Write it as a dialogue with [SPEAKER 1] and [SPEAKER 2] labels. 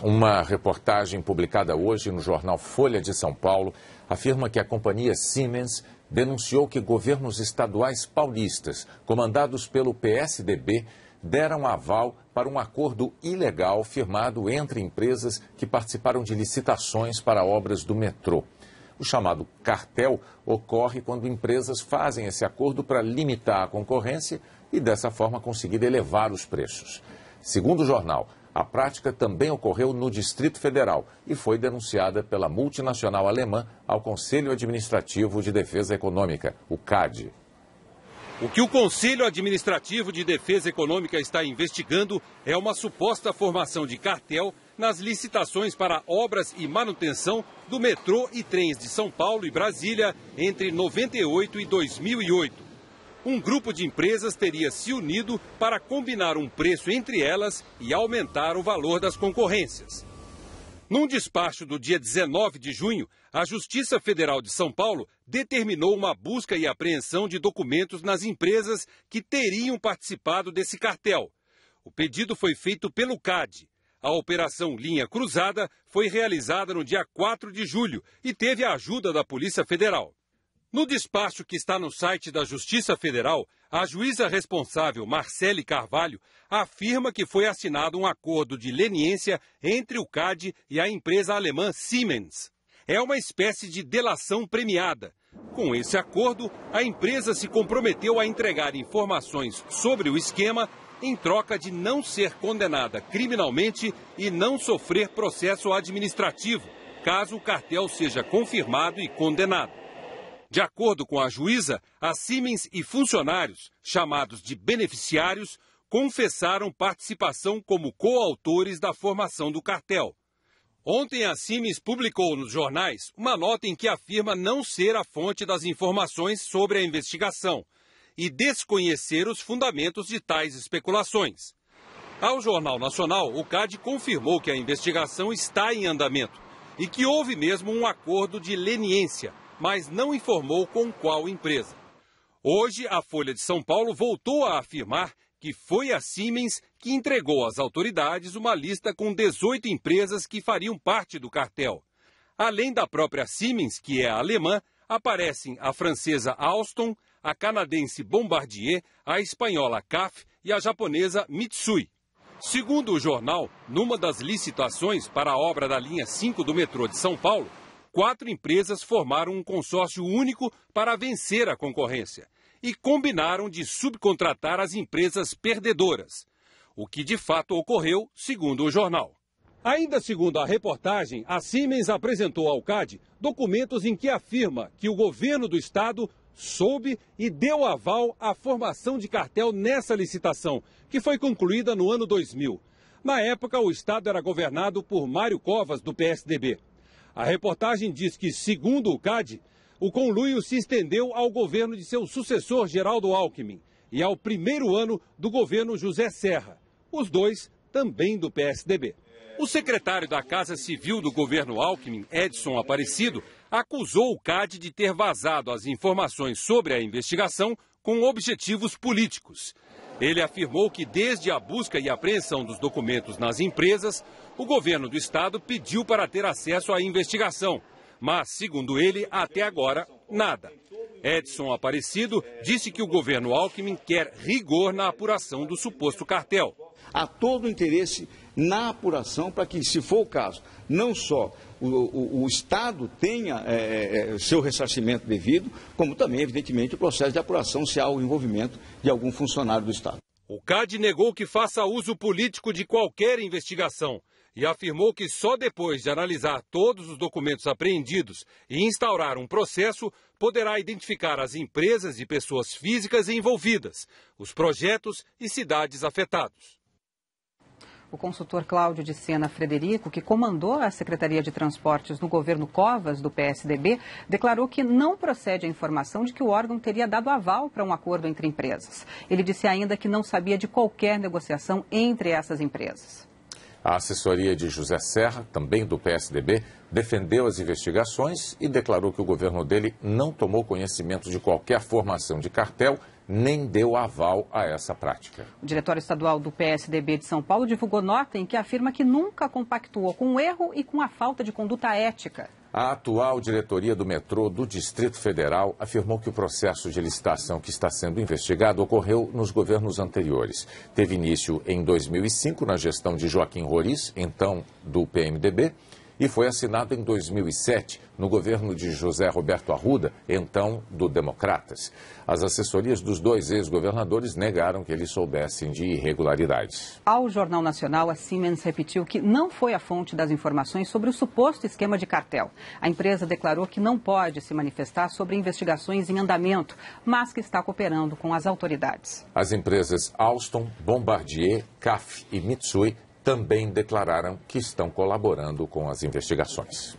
[SPEAKER 1] Uma reportagem publicada hoje no jornal Folha de São Paulo afirma que a companhia Siemens denunciou que governos estaduais paulistas, comandados pelo PSDB, deram aval para um acordo ilegal firmado entre empresas que participaram de licitações para obras do metrô. O chamado cartel ocorre quando empresas fazem esse acordo para limitar a concorrência e, dessa forma, conseguir elevar os preços. Segundo o jornal, a prática também ocorreu no Distrito Federal e foi denunciada pela multinacional alemã ao Conselho Administrativo de Defesa Econômica, o CAD.
[SPEAKER 2] O que o Conselho Administrativo de Defesa Econômica está investigando é uma suposta formação de cartel nas licitações para obras e manutenção do metrô e trens de São Paulo e Brasília entre 98 e 2008. Um grupo de empresas teria se unido para combinar um preço entre elas e aumentar o valor das concorrências. Num despacho do dia 19 de junho, a Justiça Federal de São Paulo determinou uma busca e apreensão de documentos nas empresas que teriam participado desse cartel. O pedido foi feito pelo CAD. A Operação Linha Cruzada foi realizada no dia 4 de julho e teve a ajuda da Polícia Federal. No despacho que está no site da Justiça Federal, a juíza responsável, Marcele Carvalho, afirma que foi assinado um acordo de leniência entre o CAD e a empresa alemã Siemens. É uma espécie de delação premiada. Com esse acordo, a empresa se comprometeu a entregar informações sobre o esquema em troca de não ser condenada criminalmente e não sofrer processo administrativo, caso o cartel seja confirmado e condenado. De acordo com a juíza, a Siemens e funcionários, chamados de beneficiários, confessaram participação como coautores da formação do cartel. Ontem, a Siemens publicou nos jornais uma nota em que afirma não ser a fonte das informações sobre a investigação e desconhecer os fundamentos de tais especulações. Ao Jornal Nacional, o CAD confirmou que a investigação está em andamento e que houve mesmo um acordo de leniência, mas não informou com qual empresa. Hoje, a Folha de São Paulo voltou a afirmar que foi a Siemens que entregou às autoridades uma lista com 18 empresas que fariam parte do cartel. Além da própria Siemens, que é alemã, aparecem a francesa Alstom, a canadense Bombardier, a espanhola CAF e a japonesa Mitsui. Segundo o jornal, numa das licitações para a obra da linha 5 do metrô de São Paulo, 4 empresas formaram um consórcio único para vencer a concorrência e combinaram de subcontratar as empresas perdedoras, o que de fato ocorreu, segundo o jornal. Ainda segundo a reportagem, a Siemens apresentou ao CAD documentos em que afirma que o governo do estado soube e deu aval à formação de cartel nessa licitação, que foi concluída no ano 2000. Na época, o estado era governado por Mário Covas, do PSDB. A reportagem diz que, segundo o CAD, o conluio se estendeu ao governo de seu sucessor, Geraldo Alckmin, e ao primeiro ano do governo José Serra, os dois também do PSDB. O secretário da Casa Civil do governo Alckmin, Edson Aparecido, acusou o CAD de ter vazado as informações sobre a investigação com objetivos políticos. Ele afirmou que desde a busca e apreensão dos documentos nas empresas, o governo do estado pediu para ter acesso à investigação, mas, segundo ele, até agora, nada. Edson Aparecido disse que o governo Alckmin quer rigor na apuração do suposto cartel.
[SPEAKER 3] Há todo o interesse na apuração para que, se for o caso, não só o Estado tenha seu ressarcimento devido, como também, evidentemente, o processo de apuração se há o envolvimento de algum funcionário do Estado.
[SPEAKER 2] O CAD negou que faça uso político de qualquer investigação e afirmou que só depois de analisar todos os documentos apreendidos e instaurar um processo, poderá identificar as empresas e pessoas físicas envolvidas, os projetos e cidades afetados.
[SPEAKER 4] O consultor Cláudio de Sena Frederico, que comandou a Secretaria de Transportes no governo Covas, do PSDB, declarou que não procede a informação de que o órgão teria dado aval para um acordo entre empresas. Ele disse ainda que não sabia de qualquer negociação entre essas empresas.
[SPEAKER 1] A assessoria de José Serra, também do PSDB, defendeu as investigações e declarou que o governo dele não tomou conhecimento de qualquer formação de cartel nem deu aval a essa prática.
[SPEAKER 4] O diretório estadual do PSDB de São Paulo divulgou nota em que afirma que nunca compactuou com o erro e com a falta de conduta ética.
[SPEAKER 1] A atual diretoria do metrô do Distrito Federal afirmou que o processo de licitação que está sendo investigado ocorreu nos governos anteriores. Teve início em 2005, na gestão de Joaquim Roriz, então do PMDB, e foi assinado em 2007, no governo de José Roberto Arruda, então do Democratas. As assessorias dos dois ex-governadores negaram que eles soubessem de irregularidades.
[SPEAKER 4] Ao Jornal Nacional, a Siemens repetiu que não foi a fonte das informações sobre o suposto esquema de cartel. A empresa declarou que não pode se manifestar sobre investigações em andamento, mas que está cooperando com as autoridades.
[SPEAKER 1] As empresas Alstom, Bombardier, CAF e Mitsui também declararam que estão colaborando com as investigações.